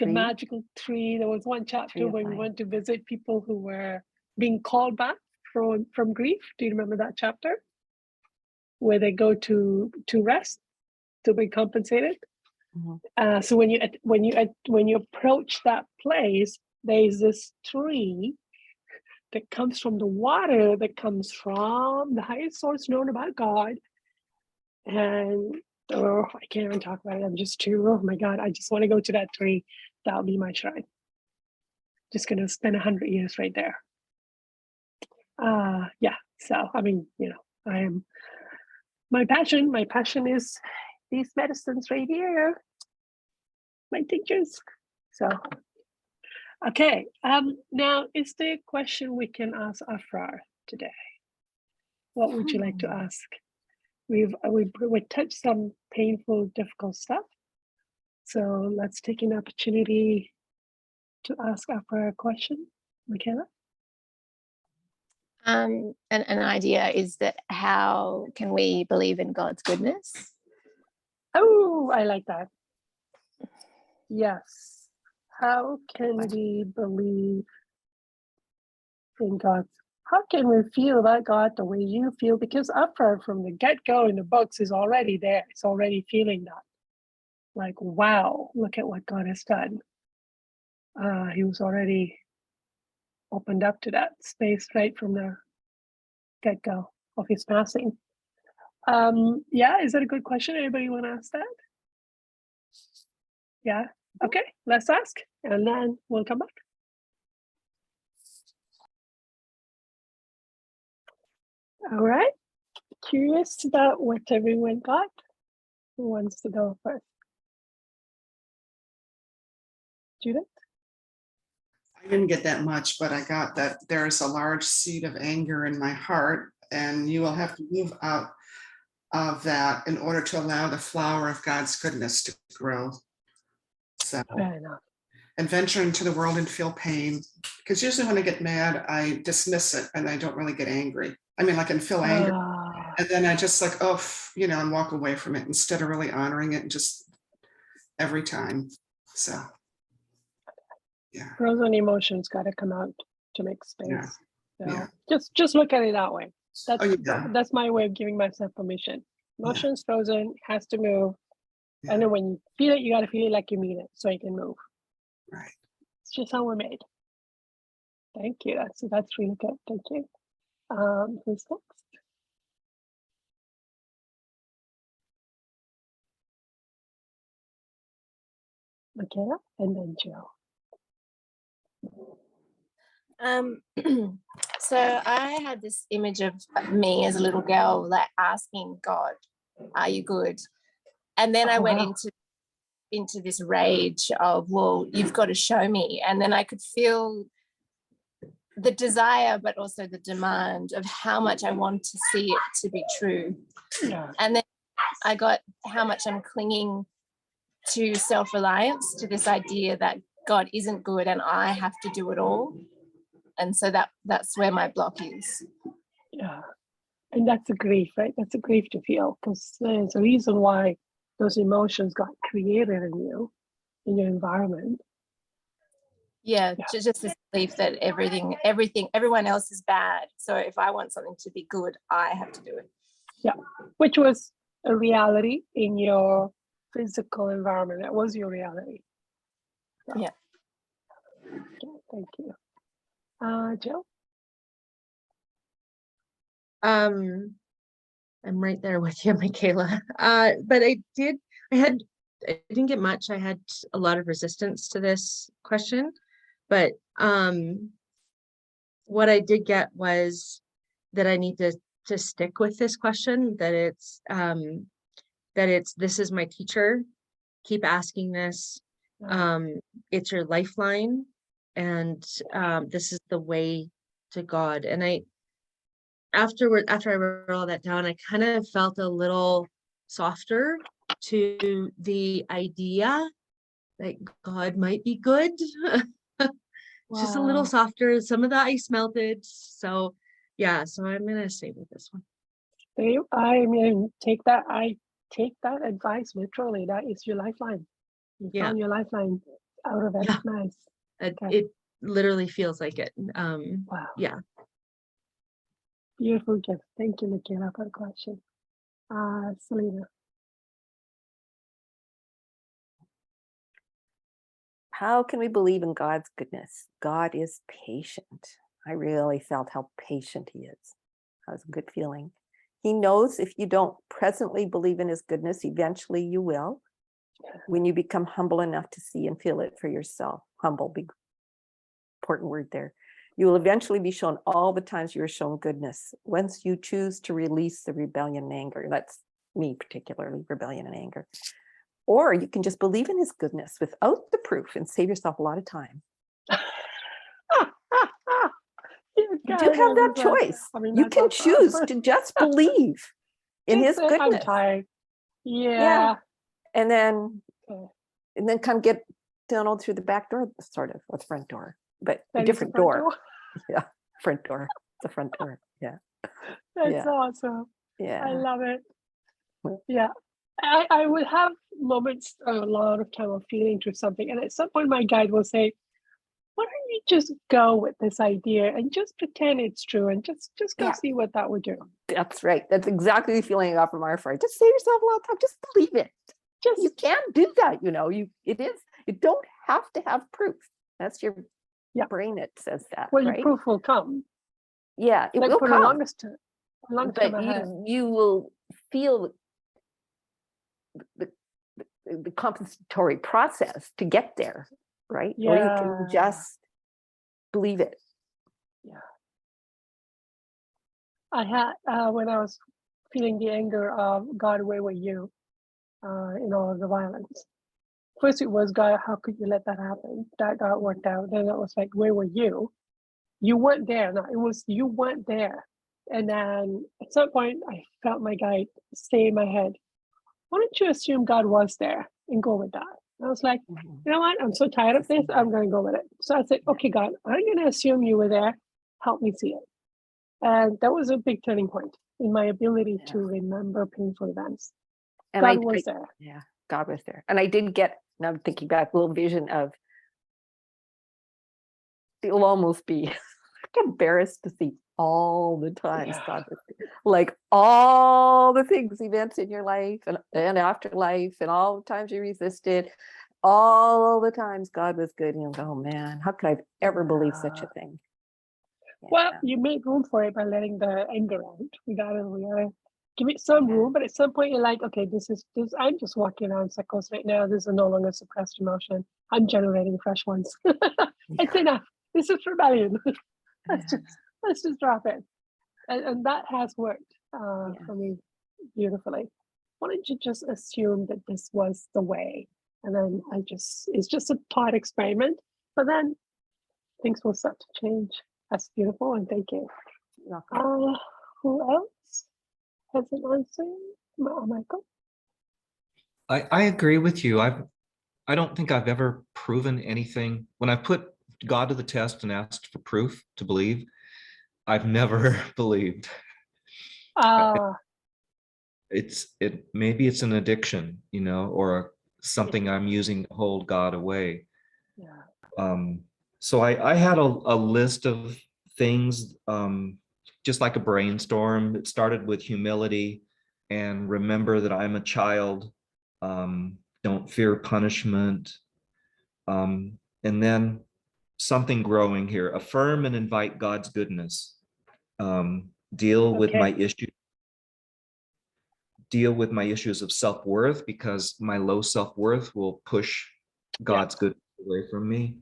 magical tree? There was one chapter where we went to visit people who were being called back from grief. Do you remember that chapter? Where they go to rest to be compensated. Mm-hmm. So when you approach that place, there's this tree that comes from the water that comes from the highest source known about God. And I can't even talk about it. I'm just too, oh my God, I just want to go to that tree. That'll be my shrine. Just going to spend 100 years right there. Yeah. So, I mean, my passion is these medicines right here, my tinctures. So, okay. Now, is there a question we can ask Afrar today? What would you like to ask? We touched some painful, difficult stuff. So let's take an opportunity to ask Afra a question. Michaela? An idea is that how can we believe in God's goodness? Oh, I like that. Yes. How can we believe in God? How can we feel about God the way you feel? Because Afra from the get-go in the books is already there. It's already feeling that. Like, wow, look at what God has done. He was already opened up to that space right from the get-go of his passing. Yeah, is that a good question? Anybody want to ask that? Yeah. Okay, let's ask, and then we'll come back. All right. Curious about what everyone got. Who wants to go first? Judith? I didn't get that much, but I got that there's a large seed of anger in my heart, and you will have to move out of that in order to allow the flower of God's goodness to grow. So, fair enough. And venture into the world and feel pain. Because usually when I get mad, I dismiss it and I don't really get angry. I mean, like I feel anger. And then I just like, and walk away from it instead of really honoring it just every time. So, yeah. Frozen emotions got to come out to make space. Yeah. So just look at it that way. That's that's my way of giving myself permission. Emotions frozen, has to move. Yeah. And then when you feel it, you got to feel it like you mean it so you can move. Right. It's just how we're made. Thank you. That's really good. Thank you. Who's next? Michaela and then Jill. So I had this image of me as a little girl, like asking God, "Are you good?" And then I went Wow. into this rage of, well, you've got to show me. And then I could feel the desire, but also the demand of how much I want to see it to be true. Yeah. And then I got how much I'm clinging to self-reliance, to this idea that God isn't good and I have to do it all. And so that's where my block is. Yeah. And that's a grief, right? That's a grief to feel, because there's a reason why those emotions got created in you, in your environment. Yeah, just this belief that everyone else is bad. So if I want something to be good, I have to do it. Yeah, which was a reality in your physical environment. That was your reality. So, yeah. Okay, thank you. Jill? I'm right there with you, Michaela. But I didn't get much. I had a lot of resistance to this question, but what I did get was that I need to stick with this question, that it's this is my teacher. Keep asking this. It's your lifeline, and this is the way to God. And after I wrote all that down, I kind of felt a little softer to the idea that God might be good. Just a little Wow. softer. Some of the ice melted. So yeah, so I'm gonna stay with this one. I mean, I take that advice literally. That is your lifeline. You Yeah. found your lifeline out of it. Yeah. Nice. It literally feels like it. Wow. Yeah. Beautiful gift. Thank you, Michaela, for the question. Selina. How can we believe in God's goodness? God is patient. I really felt how patient he is. That was a good feeling. He knows if you don't presently believe in his goodness, eventually you will. When you become humble enough to see and feel it for yourself. Humble, big, important word there. You will eventually be shown all the times you are shown goodness. Once you choose to release the rebellion and anger, that's me particularly, rebellion and anger. Or you can just believe in his goodness without the proof and save yourself a lot of time. You do have that choice. I mean, you can choose to just believe in his goodness. I'm tired. Yeah. And then come get Donald through the back door, sort of, or the front door, but a different door. Yeah, front door. The front door. Yeah. That's awesome. Yeah. I love it. Yeah. I would have moments, a lot of time of feeling through something. And at some point my guide will say, why don't you just go with this idea and just pretend it's true and just go see what that would do. That's right. That's exactly the feeling I got from our friend. Just save yourself a lot of time. Just believe it. You can do that, you don't have to have proof. That's your brain that says that. Well, right? your proof will come. Yeah, it like will for come. The longest time But you will feel the compensatory process to get there, right? Yeah. Or you can just believe it. Yeah. I had when I was feeling the anger of God, where were you? In all of the violence. First it was, God, how could you let that happen? That got worked out. Then it was like, where were you? You weren't there. No, it was you weren't there. And then at some point I felt my guide say in my head, why don't you assume God was there and go with that? And I was like, you know what? I'm so tired of this. I'm going to go with it. So I said, okay, God, I'm going to assume you were there. Help me see it. And that was a big turning point in my ability to remember painful events. And God was there. Yeah, God was there. And I did get, now I'm thinking back, a little vision of, it'll almost be embarrassed to see all the times God was there. Like all the things, events in your life and after life, and all the times you resisted, all the times God was good. And you'll go, oh man, how could I ever believe such a thing? Well, Yeah. you make room for it by letting the anger out. We gotta give it some Yeah. room, but at some point you're like, okay, this. I'm just walking around circles right now. This is no longer suppressed emotion. I'm generating fresh ones. It's enough. This is rebellion. let's just drop it. And that has worked for me beautifully. Why don't you just assume that this was the way? And then it's just a thought experiment, but then things will start to change. That's beautiful, and thank you. Who else has an answer? Michael? I agree with you. I don't think I've ever proven anything. When I put God to the test and asked for proof to believe, I've never believed. Maybe it's an addiction, or something I'm using to hold God away. Yeah. So I had a list of things, just like a brainstorm. It started with humility and remember that I'm a child. Don't fear punishment. And then something growing here, affirm and invite God's goodness. Deal with my issues of self-worth, because my low self-worth will push God's goodness away from me.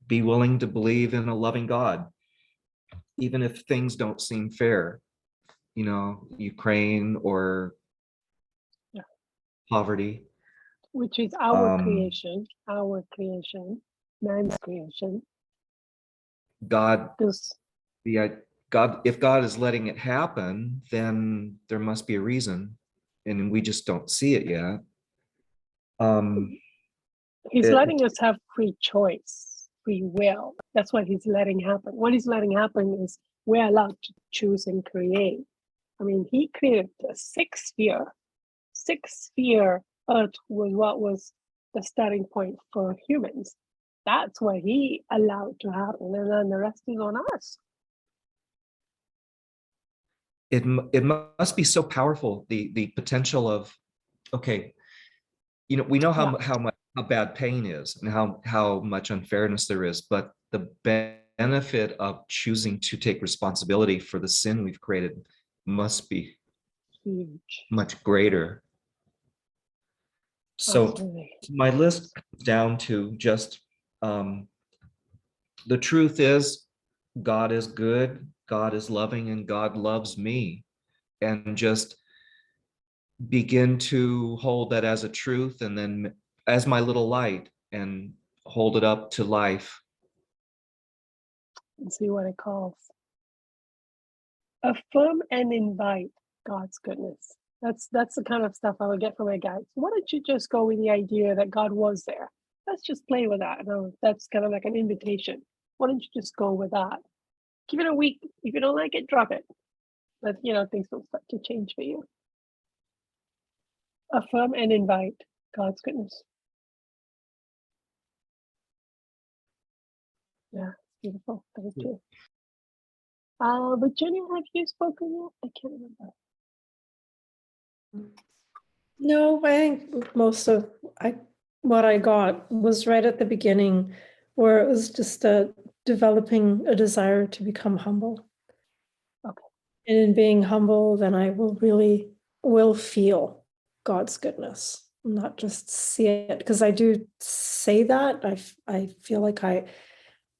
Be willing to believe in a loving God, even if things don't seem fair, Ukraine or poverty. Which is our creation, man's creation. God, if God is letting it happen, then there must be a reason, and we just don't see it yet. He's letting us have free choice, free will. That's what he's letting happen. What he's letting happen is we're allowed to choose and create. I mean, he created a six-sphere Earth was what was the starting point for humans. That's what he allowed to happen, and then the rest is on us. It must be so powerful, the potential of, okay, we know how bad pain is and how much unfairness there is, but the benefit of choosing to take responsibility for the sin we've created must be huge, much greater. So absolutely. my list comes down to just the truth is God is good, God is loving, and God loves me. And just begin to hold that as a truth, and then as my little light, and hold it up to life. And see what it calls. Affirm and invite God's goodness. That's the kind of stuff I would get from my guides. Why don't you just go with the idea that God was there? Let's just play with that. That's kind of like an invitation. Why don't you just go with that? Give it a week. If you don't like it, drop it. But things will start to change for you. Affirm and invite God's goodness. Yeah, beautiful. Thank you. Virginia, have you spoken yet? I can't remember. No, I think most of what I got was right at the beginning, where it was just developing a desire to become humble. Okay. And in being humble, then I will feel God's goodness, not just see it. Because I do say that. I feel like I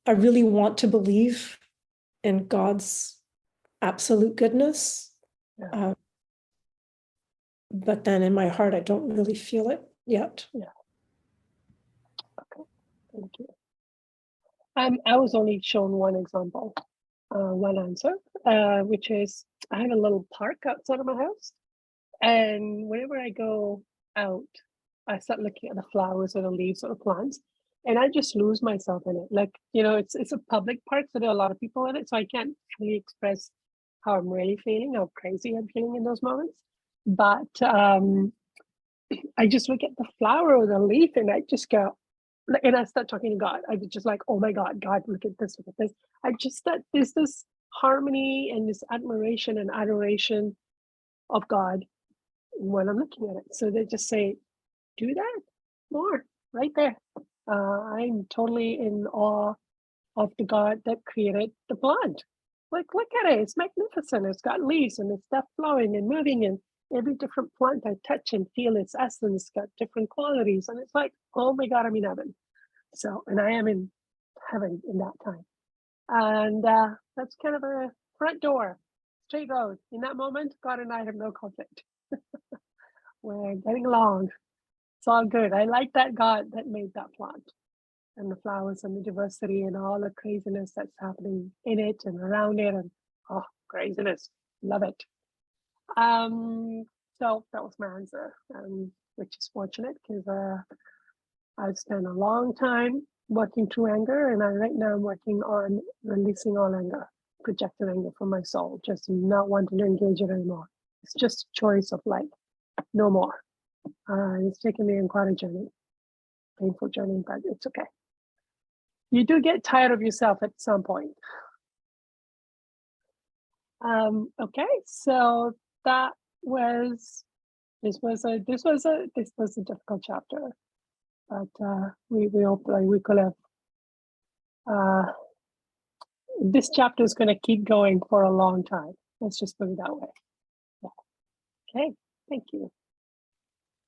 really want to believe in God's absolute goodness. Yeah. But then in my heart, I don't really feel it yet. Yeah. Okay. Thank you. I was only shown one example, one answer, which is I have a little park outside of my house. And whenever I go out, I start looking at the flowers or the leaves or the plants, and I just lose myself in it. Like, it's a public park, so there are a lot of people in it, so I can't really express how I'm really feeling, how crazy I'm feeling in those moments. But I just look at the flower or the leaf, and I just go, and I start talking to God. I just like, oh my God, look at this, look at this. I just there's this harmony and this admiration and adoration of God when I'm looking at it. So they just say, do that more right there. I'm totally in awe of the God that created the plant. Like, look at it, it's magnificent. It's got leaves and it's stuff flowing and moving, and every different plant I touch and feel its essence got different qualities. And it's like, oh my God, I'm in heaven. So, and I am in heaven in that time. And that's kind of a front door, straight road. In that moment, God and I have no conflict. We're getting along. It's all good. I like that God that made that plant and the flowers and the diversity and all the craziness that's happening in it and around it. And oh, craziness. Love it. So that was my answer, which is fortunate because I've spent a long time working through anger, and right now I'm working on releasing all anger, projected anger from my soul, just not wanting to engage it anymore. It's just a choice of like, no more. It's taken me on quite a journey, painful journey, but it's okay. You do get tired of yourself at some point. Okay, so that was this was a difficult chapter, but we hopefully we could have this chapter is going to keep going for a long time. Let's just put it that way. Yeah. Okay, thank you.